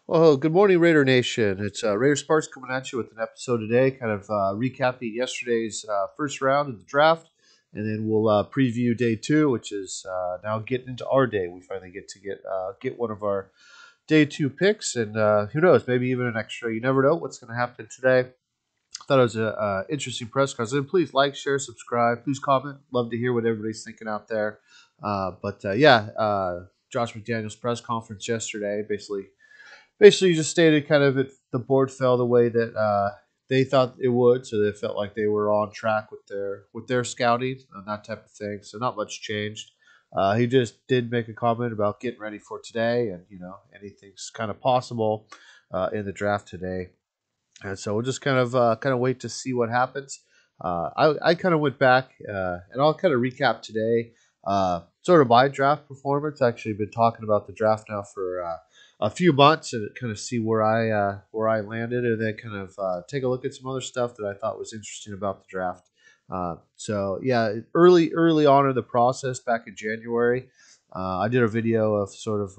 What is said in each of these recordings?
Well, good morning, Raider Nation. It's Raider Sparks coming at you with an episode today, kind of recapping yesterday's first round of the draft, and then we'll preview day two, which is now getting into our day. We finally get one of our day two picks, and who knows, maybe even an extra. You never know what's going to happen today. I thought it was a interesting press conference. And please like, share, subscribe. Please comment. Love to hear what everybody's thinking out there. Josh McDaniels press conference yesterday basically just stated kind of the board fell the way that they thought it would, so they felt like they were on track with their scouting and that type of thing. So not much changed. He just did make a comment about getting ready for today, and anything's kind of possible in the draft today. And so we'll just kind of wait to see what happens. I kind of went back and I'll kind of recap today. Sort of my draft performance. Actually, been talking about the draft now for a few months and kind of see where I landed, and then kind of take a look at some other stuff that I thought was interesting about the draft. So yeah, early on in the process, back in January, I did a video of sort of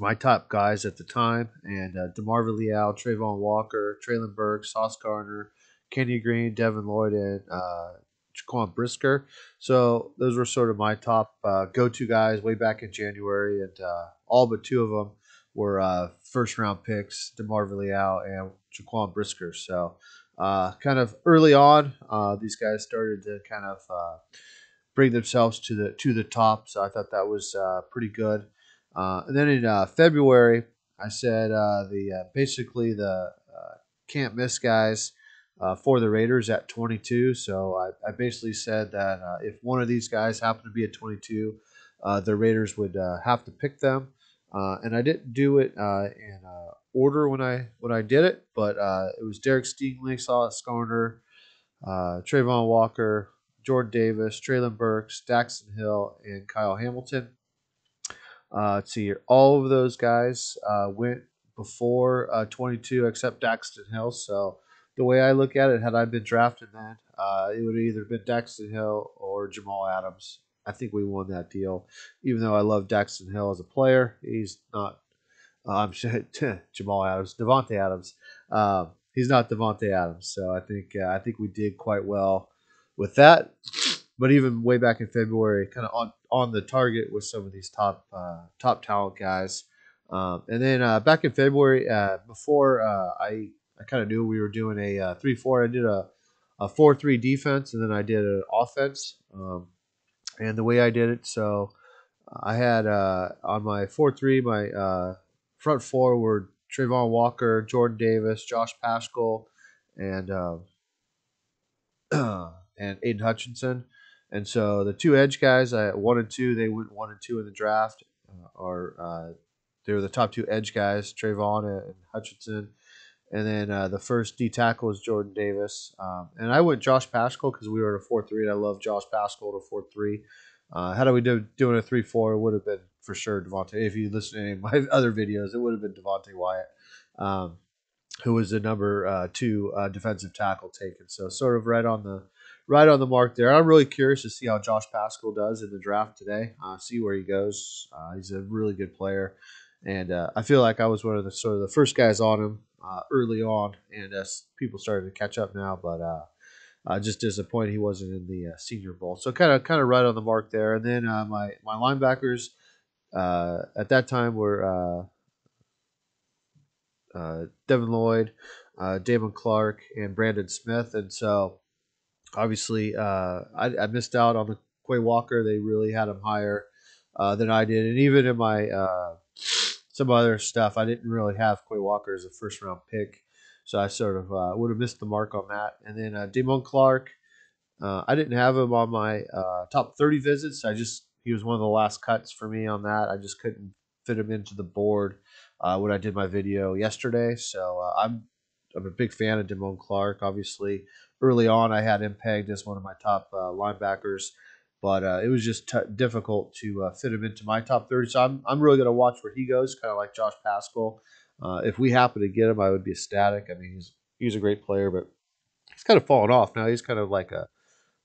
my top guys at the time, and DeMarvin Leal, Trayvon Walker, Traylon Burks, Sauce Gardner, Kenny Green, Devin Lloyd, and Jaquan Brisker. So those were sort of my top go-to guys way back in January, and all but two of them were first-round picks, DeMarvin Leal and Jaquan Brisker. So kind of early on, these guys started to kind of bring themselves to the top. So I thought that was pretty good. And then in February, I said basically the can't miss guys for the Raiders at 22. So I basically said that if one of these guys happened to be at 22, the Raiders would have to pick them. And I didn't do it in order when I did it, but it was Derek Stingley, Sauce Gardner, Trayvon Walker, Jordan Davis, Traylon Burks, Daxton Hill, and Kyle Hamilton. Let's see here. All of those guys went before 22, except Daxton Hill. So the way I look at it, had I been drafted then, it would have either been Daxton Hill or Jamal Adams. I think we won that deal. Even though I love Daxton Hill as a player, he's not. I'm Jamal Adams, Devontae Adams. He's not Devontae Adams. So I think we did quite well with that. But even way back in February, kind of on the target with some of these top talent guys. And then back in February, before I kind of knew we were doing a 3-4, I did a 4-3 defense, and then I did an offense. And the way I did it, so I had on my 4-3, my front four were Trayvon Walker, Jordan Davis, Josh Paschal, and and Aiden Hutchinson. And so the two edge guys, I 1 and 2, they went 1 and 2 in the draft, they were the top two edge guys, Trayvon and Hutchinson. And then the first D tackle was Jordan Davis. And I went Josh Paschal because we were at a 4-3, and I love Josh Paschal at a 4-3. Had we doing a 3-4, it would have been for sure Devontae. If you listen to any of my other videos, it would have been Devontae Wyatt, who was the number two defensive tackle taken. So sort of right on the mark there. I'm really curious to see how Josh Paschal does in the draft today. See where he goes. He's a really good player, and I feel like I was one of the sort of the first guys on him early on, and people started to catch up now, but. Just disappointed he wasn't in the Senior Bowl. So kind of right on the mark there. And then my linebackers at that time were Devin Lloyd, Damon Clark, and Brandon Smith. And so obviously I missed out on the Quay Walker. They really had him higher than I did. And even in my some other stuff, I didn't really have Quay Walker as a first round pick. So I sort of would have missed the mark on that. And then Damon Clark, I didn't have him on my top 30 visits. He was one of the last cuts for me on that. I just couldn't fit him into the board when I did my video yesterday. So I'm a big fan of Damone Clark. Obviously, early on I had him pegged as one of my top linebackers, but it was just difficult to fit him into my top 30. So I'm really going to watch where he goes, kind of like Josh Paschal. If we happen to get him, I would be ecstatic. I mean, he's a great player, but he's kind of fallen off now. He's kind of like a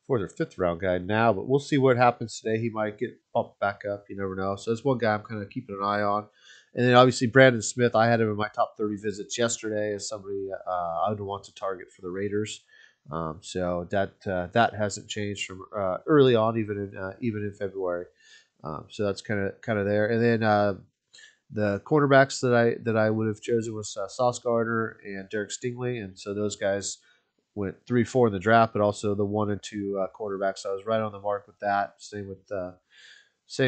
fourth or fifth round guy now, but we'll see what happens today. He might get bumped back up. You never know. So that's one guy I'm kind of keeping an eye on. And then obviously Brandon Smith, I had him in my top 30 visits yesterday as somebody I would want to target for the Raiders. So that hasn't changed from early on, even in February. So that's kind of there. And then the cornerbacks that I would have chosen was Sauce Gardner and Derek Stingley, and so those guys went 3-4 in the draft, but also the 1 and 2 quarterbacks. So I was right on the mark with that. Same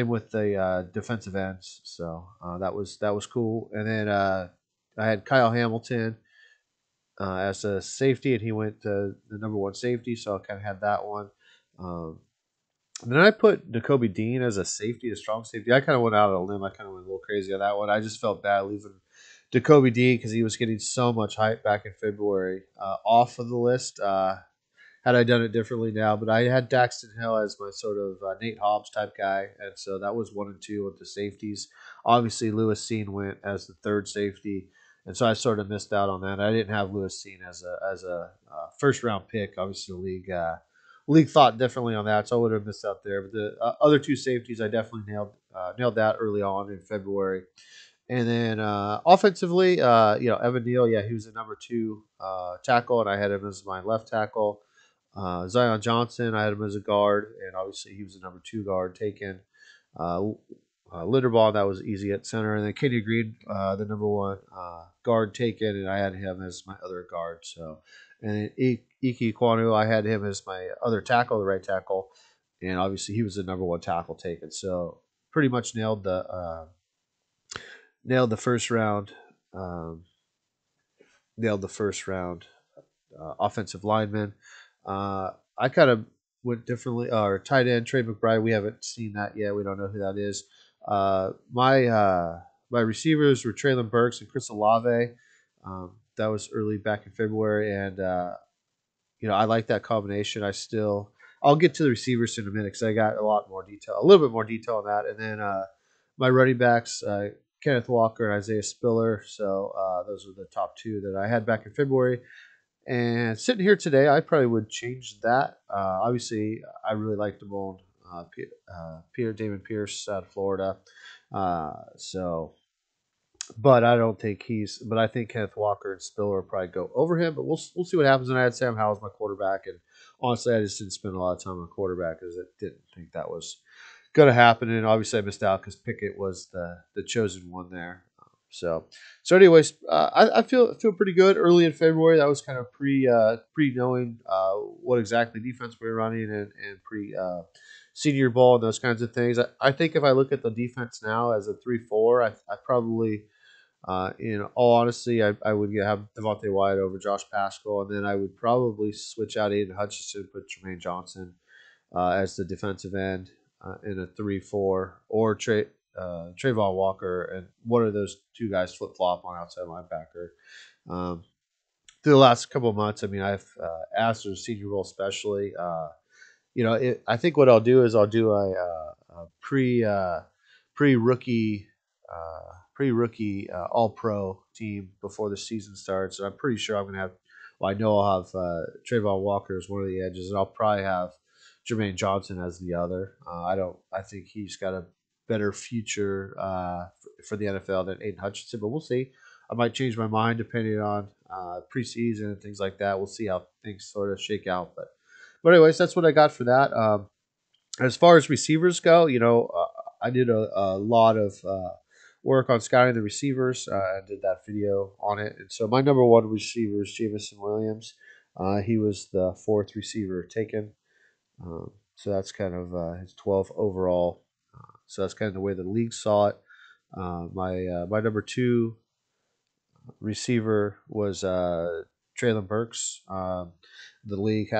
with the defensive ends. So that was cool. And then I had Kyle Hamilton as a safety, and he went the number one safety. So I kind of had that one. Um, and then I put N'Kobe Dean as a safety, a strong safety. I kind of went out on a limb. I kind of went a little crazy on that one. I just felt bad leaving N'Kobe Dean because he was getting so much hype back in February off of the list. Had I done it differently now, but I had Daxton Hill as my sort of Nate Hobbs type guy, and so that was 1 and 2 with the safeties. Obviously, Lewis Seen went as the third safety, and so I sort of missed out on that. I didn't have Lewis Seen as a first round pick. Obviously, the league thought differently on that, so I would have missed out there. But the other two safeties, I definitely nailed that early on in February. And then offensively, Evan Neal, yeah, he was the number 2 tackle, and I had him as my left tackle. Zion Johnson, I had him as a guard, and obviously he was the number 2 guard taken. Uh, Linderbaugh, that was easy at center, and then Kenny Green, the number 1 guard taken, and I had him as my other guard. So, and then Ike Kwanu, I had him as my other tackle, the right tackle, and obviously he was the number 1 tackle taken. So, pretty much nailed the first round. Um, nailed the first round offensive lineman. I kind of went differently. Or tight end Trey McBride. We haven't seen that yet. We don't know who that is. My receivers were Traylon Burks and Chris Olave. That was early back in February, and I like that combination. I'll get to the receivers in a minute because I got a little bit more detail on that, and then my running backs. Kenneth Walker and Isaiah Spiller. So those were the top 2 that I had back in February. And sitting here today, I probably would change that. Obviously, I really like Damone Peter Damon Pierce out of Florida. So, but I don't think But I think Kenneth Walker and Spiller will probably go over him. But we'll see what happens. And I had Sam Howell as my quarterback, and honestly, I just didn't spend a lot of time on quarterback because I didn't think that was going to happen. And obviously, I missed out because Pickett was the chosen one there. So anyways, I feel pretty good. Early in February, that was kind of pre knowing what exactly defense we were running and pre Senior Bowl and those kinds of things. I think if I look at the defense now as a 3-4, I probably in all honesty, I would have Devontae Wyatt over Josh Pascal, and then I would probably switch out Aiden Hutchinson, put Jermaine Johnson as the defensive end in a 3-4, or Trayvon Walker, and one of those 2 guys flip flop on outside linebacker. Through the last couple of months, I mean, I've asked for the Senior Bowl especially. I think what I'll do is I'll do a pre-rookie All Pro team before the season starts, and I'm pretty sure I'm going to have. Well, I know I'll have Trayvon Walker as one of the edges, and I'll probably have Jermaine Johnson as the other. I think he's got a better future for the NFL than Aiden Hutchinson, but we'll see. I might change my mind depending on preseason and things like that. We'll see how things sort of shake out, but anyways, that's what I got for that. As far as receivers go, I did a lot of work on scouting the receivers. I did that video on it, and so my number 1 receiver is Jamison Williams. He was the 4th receiver taken, so that's kind of his 12th overall. So that's kind of the way the league saw it. My number 2 receiver was Traylon Burks. The league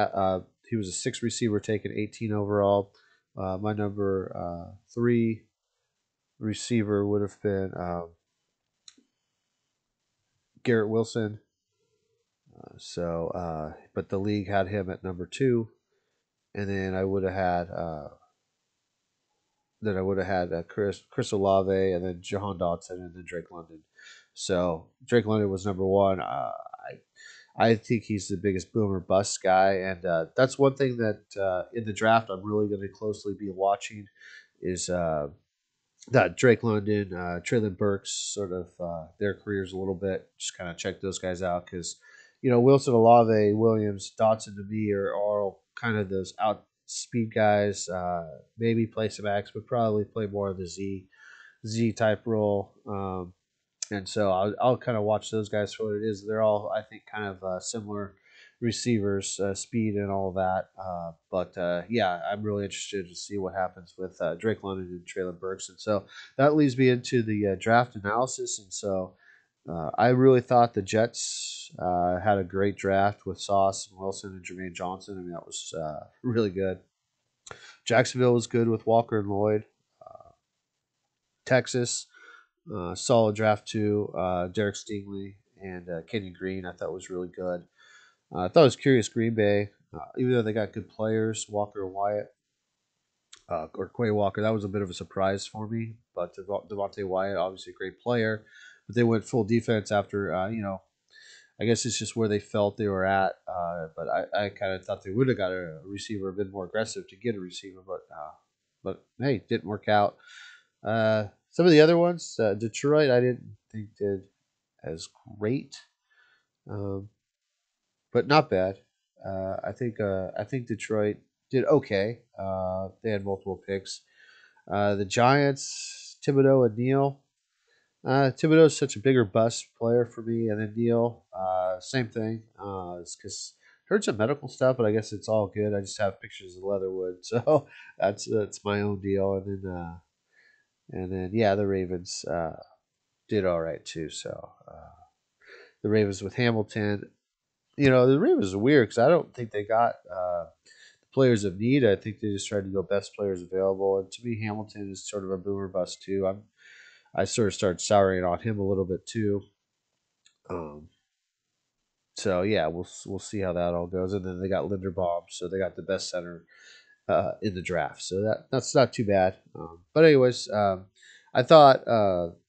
he was a 6th receiver taken, 18 overall. My number 3 receiver would have been Garrett Wilson. But the league had him at number 2, and then I would have had Chris Olave, and then Jahan Dotson, and then Drake London. So Drake London was number 1. I think he's the biggest boomer bust guy, and that's one thing that in the draft I'm really going to closely be watching is that Drake London, Traylon Burks, sort of their careers a little bit. Just kind of check those guys out because, Wilson, Olave, Williams, Dotson to me are all kind of those out speed guys. Maybe play some X, but probably play more of the Z type role. And so I'll kind of watch those guys for what it is. They're all, I think, kind of similar receivers, speed and all that. But yeah, I'm really interested to see what happens with Drake London and Traylon Burks. And so that leads me into the draft analysis. And so I really thought the Jets had a great draft with Sauce and Wilson and Jermaine Johnson. I mean, that was really good. Jacksonville was good with Walker and Lloyd. Texas, solid draft too. Derek Stingley and Kenny Green, I thought was really good. I thought it was curious Green Bay, even though they got good players, Walker and Wyatt, or Quay Walker, that was a bit of a surprise for me. But Devontae Wyatt, obviously a great player, but they went full defense after, I guess it's just where they felt they were at. But I kind of thought they would have got a receiver a bit more aggressive to get a receiver, but hey, didn't work out. Some of the other ones, Detroit, I didn't think did as great, um, but not bad. I think Detroit did okay. They had multiple picks. The Giants, Thibodeau and Neal. Thibodeau is such a bigger bust player for me, and then Neal, same thing. It's because heard some medical stuff, but I guess it's all good. I just have pictures of Leatherwood, so that's my own deal. And then yeah, the Ravens did all right too. So the Ravens with Hamilton, the Ravens are weird because I don't think they got players of need. I think they just tried to go best players available. And to me, Hamilton is sort of a boomer bust too. I sort of started souring on him a little bit too. Um, so yeah, we'll see how that all goes. And then they got Linderbaum, so they got the best center in the draft. So that's not too bad. But anyways, I thought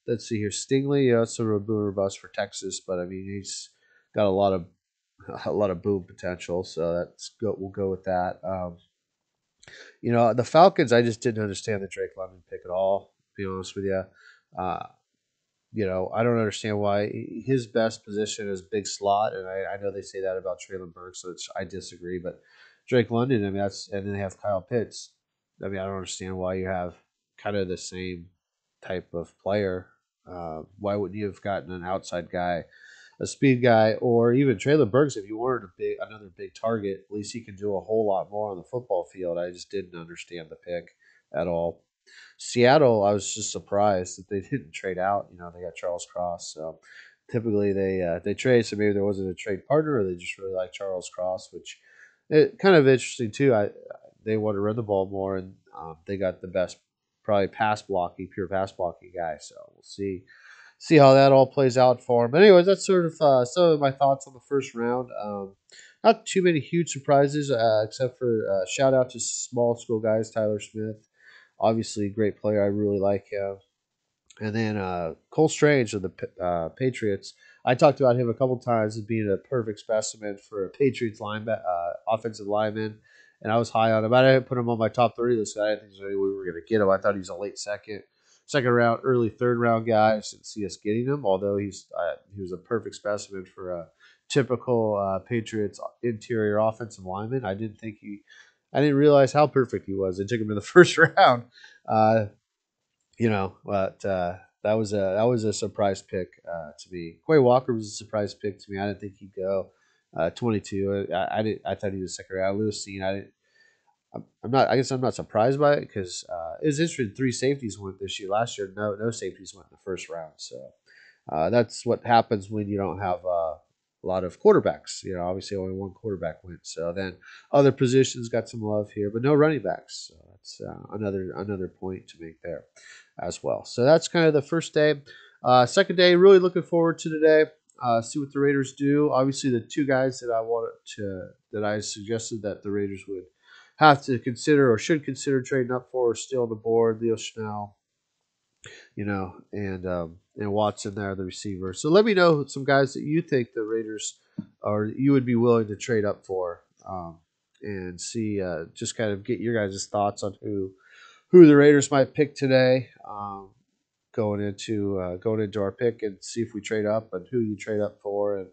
let's see here, Stingley. It's sort of a boomer bust for Texas, but I mean he's got a lot of boom potential. So we'll go with that. The Falcons. I just didn't understand the Drake London pick at all. To be honest with you. Uh, I don't understand why his best position is big slot, and I know they say that about Traylon Burks, which I disagree. But Drake London, I mean, and then they have Kyle Pitts. I mean, I don't understand why you have kind of the same type of player. Why wouldn't you have gotten an outside guy, a speed guy, or even Traylon Burks if you wanted another big target? At least he can do a whole lot more on the football field. I just didn't understand the pick at all. Seattle, I was just surprised that they didn't trade out. They got Charles Cross. So typically they trade, so maybe there wasn't a trade partner, or they just really like Charles Cross, which it kind of interesting too. They want to run the ball more, and they got the best probably pure pass blocking guy. So we'll see how that all plays out for him. But anyways, that's sort of some of my thoughts on the first round. Not too many huge surprises, except for shout out to small school guys, Tyler Smith. Obviously, a great player. I really like him. And then Cole Strange of the Patriots. I talked about him a couple times as being a perfect specimen for a Patriots offensive lineman. And I was high on him. I didn't put him on my top 30 list. I didn't think there's any way we were going to get him. I thought he was a late second round, early third round guy. I didn't see us getting him, although he was a perfect specimen for a typical Patriots interior offensive lineman. I didn't realize how perfect he was. It took him in the first round. Uh, but that was a surprise pick to me. Quay Walker was a surprise pick to me. I didn't think he'd go 22. I thought he was second round. Lewis Seen. I'm not. I guess I'm not surprised by it because it was interesting. 3 safeties went this year. Last year, no safeties went in the first round. So that's what happens when you don't have a lot of quarterbacks. Obviously only one quarterback went. So then other positions got some love here, but no running backs. So that's another point to make there as well. So that's kind of the first day. Second day, really looking forward to today. See what the Raiders do. Obviously, the two guys that I suggested that the Raiders would have to consider or should consider trading up for are still on the board. Leo Schnell, and Watson there, the receiver. So let me know some guys that you think the Raiders or you would be willing to trade up for, and see, just kind of get your guys' thoughts on who the Raiders might pick today. Going into our pick and see if we trade up and who you trade up for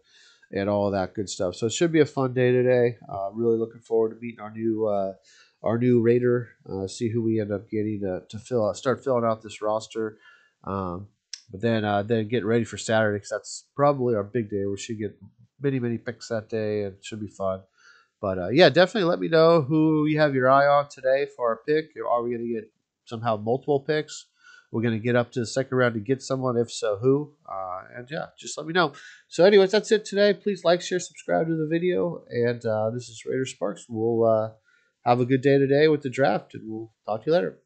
and all that good stuff. So it should be a fun day today. Really looking forward to meeting our new Raider. See who we end up getting to start filling out this roster. But then get ready for Saturday because that's probably our big day. We should get many picks that day and it should be fun. But yeah, definitely let me know who you have your eye on today for our pick. Are we going to get somehow multiple picks? We're going to get up to the second round to get someone. If so, who? And yeah, just let me know. So anyways, that's it today. Please like, share, subscribe to the video. And this is Raider Sparks. We'll have a good day today with the draft, and we'll talk to you later.